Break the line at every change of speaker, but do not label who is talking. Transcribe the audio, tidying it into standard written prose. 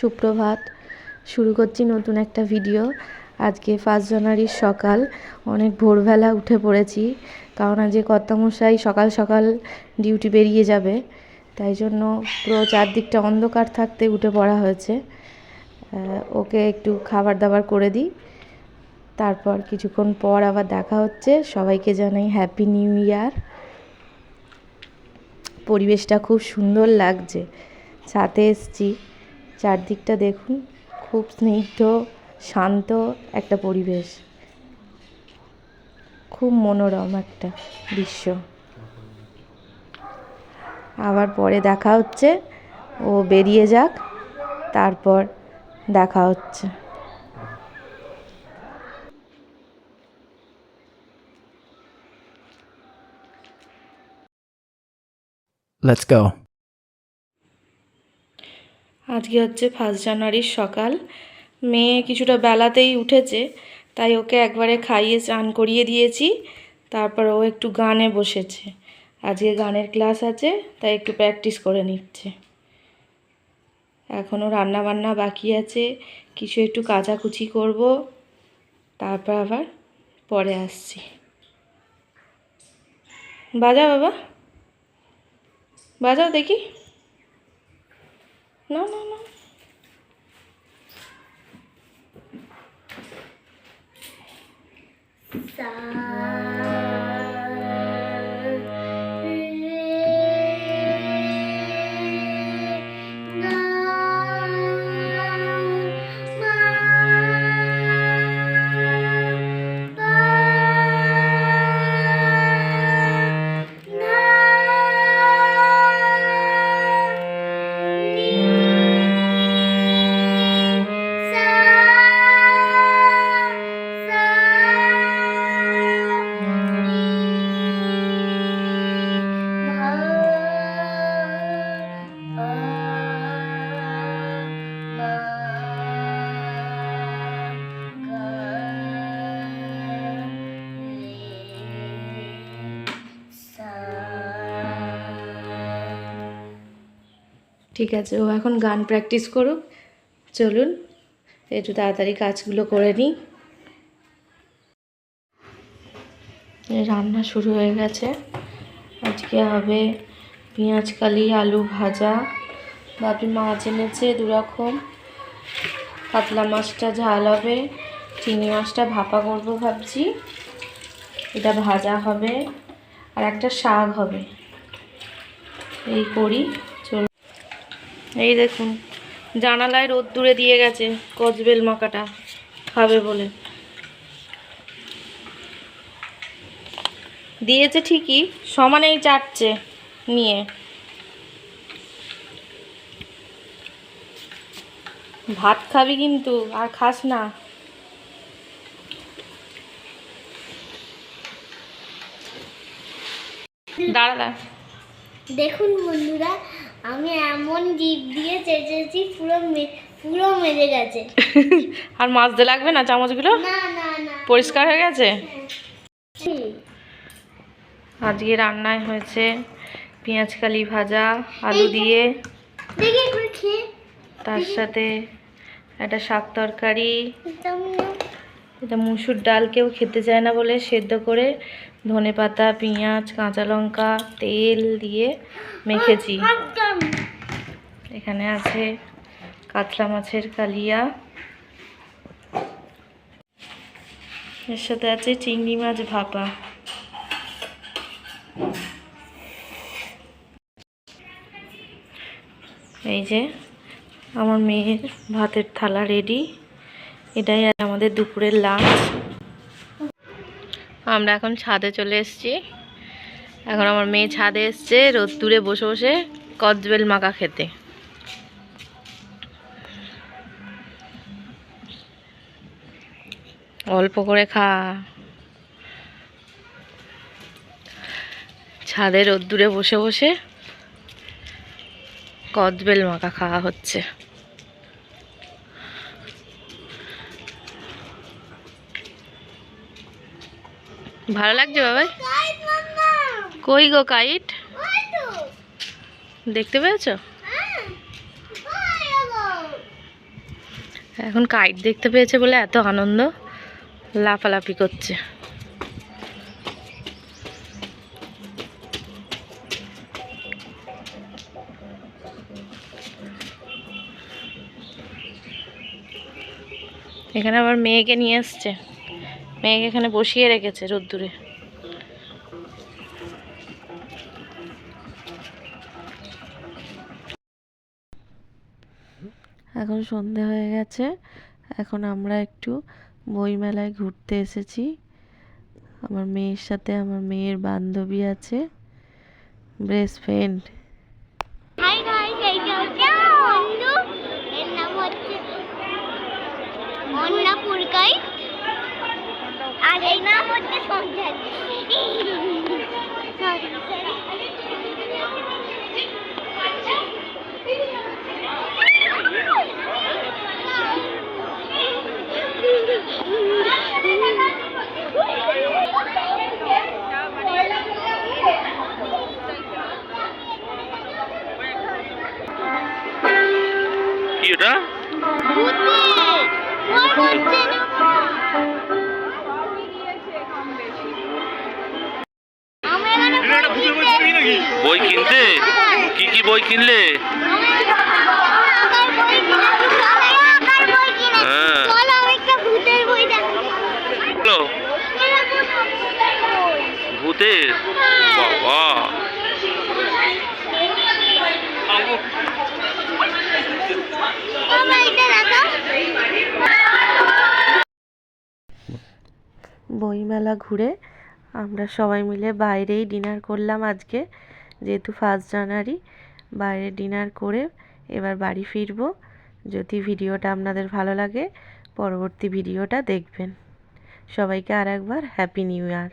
সুপ্রভাত। শুরু করছি নতুন একটা ভিডিও। আজকে 1 জানুয়ারির সকাল, অনেক ভোরবেলা উঠে পড়েছি, কারণ আজকে কর্তামশাই সকাল সকাল ডিউটি বেরিয়ে যাবে, তাই জন্য পুরো চারদিকটা অন্ধকার থাকতে উঠে পড়া হয়েছে। ওকে একটু খাবার দাবার করে দিই, তারপর কিছুক্ষণ পর আবার দেখা হচ্ছে। সবাইকে জানাই হ্যাপি নিউ ইয়ার। পরিবেশটা খুব সুন্দর লাগছে, ছাদে এসছি, চারদিকটা দেখুন, খুব স্নিগ্ধ শান্ত একটা পরিবেশ, খুব মনোরম একটা দৃশ্য। আবার পরে দেখা হচ্ছে, ও বেরিয়ে যাক, তারপর দেখা হচ্ছে।
Let's go.
আজকে হচ্ছে 1 জানুয়ারির সকাল। মেয়ে কিছুটা বেলাতেই উঠেছে, তাই ওকে একবারে খাইয়ে স্নান করিয়ে দিয়েছি। তারপর ও একটু গানে বসেছে, আজকে গানের ক্লাস আছে, তাই একটু প্র্যাকটিস করে নিচ্ছে। এখনও রান্না বান্না বাকি আছে, কিছু একটু কাচাকুচি করব, তারপর আবার পরে আসছি। বাজাও বাবা, বাজাও দেখি। না না না, ঠিক আছে, ও এখন গান প্র্যাকটিস করুক। চলুন একটু তাড়াতাড়ি কাজগুলো করে নিই। রান্না শুরু হয়ে গেছে। আজকে হবে পেঁয়াজ কালি, আলু ভাজা। বাপি মাছ এনেছে 2 রকম। কাতলা মাছটা ঝাল হবে, চিংড়ি মাছটা ভাপা করব ভাবছি, এটা ভাজা হবে, আর একটা শাক হবে। এই করি, চল। এই দেখুন, জানালায় রোদ্দুরে দিয়ে গেছে কচবেল মাখাটা খাবে বলে। দিয়েছে ঠিকই, সমানেই চাটছে নিয়ে। ভাত খাবি কিন্তু, আর খাস না। দাঁড়া,
দেখুন বন্ধুরা, আমি এমন জিভ দিয়ে চেঁচেছি, পুরো মেরে গেছে।
আর মাজতে লাগবে না চামচগুলো?
না না না,
পরিষ্কার হয়ে গেছে।
হুম।
আজকে রান্নায় হয়েছে পেঁয়াজ কালি ভাজা আলু দিয়ে,
দেখি একবার খেয়ে।
তার সাথে একটা শাক তরকারি।
একদম
এটা মুসুর ডাল কেউ খেতে চায় না বলে সেদ্ধ করে ধনেপাতা, পেঁয়াজ, কাঁচা লঙ্কা, তেল দিয়ে মেখেছি।
একদম।
এখানে আছে কাতলা মাছের কালিয়া, এর সাথে আছে চিংড়ি মাছ ভাপা। এই যে আমার মেয়ের ভাতের থালা রেডি। এটাই আমাদের দুপুরের লাঞ্চ। আমরা এখন ছাদে চলে এসেছি। এখন আমার মেয়ে ছাদে এসছে রোদ্দুরে বসে বসে কচবেল মাখা খেতে। অল্প করে খা, ছাদে রোদ্দুরে বসে বসে কচবেল মাখা খাওয়া হচ্ছে। ভালো লাগছে বাবাই? কই গো কাইট? দেখতে পেয়েছো? এখন কাইট দেখতে পেয়েছে বলে এত আনন্দ, লাফালাফি করছে। এখানে আবার মেয়েকে নিয়ে এসছে, মেয়েকে এখানে বসিয়ে রেখেছে রোদ্দুরে। এখন সন্ধে হয়ে গেছে, এখন আমরা একটু বইমেলায় ঘুরতে এসেছি। আমার মেয়ের সাথে আমার মেয়ের বান্ধবী আছে, বেস্ট ফ্রেন্ড।
হাই গাইস, এইটা হচ্ছে বন্ধু, এর নাম হচ্ছে অন্না পুরকাই, আর এই নাম হচ্ছে সঞ্জয়।
কি ওটা? বই কিনতে? কি কি বই কিনলে? হ্যাঁ। চলো। ভূতের? বাবা।
বইমেলা ঘুরে আমরা সবাই মিলে বাইরেই ডিনার করলাম আজকে, যেহেতু 1 জানুয়ারি। বাইরে ডিনার করে এবার বাড়ি ফিরবো। যদি ভিডিওটা আপনাদের ভালো লাগে পরবর্তী ভিডিওটা দেখবেন। সবাইকে আরেকবার হ্যাপি নিউ ইয়ার।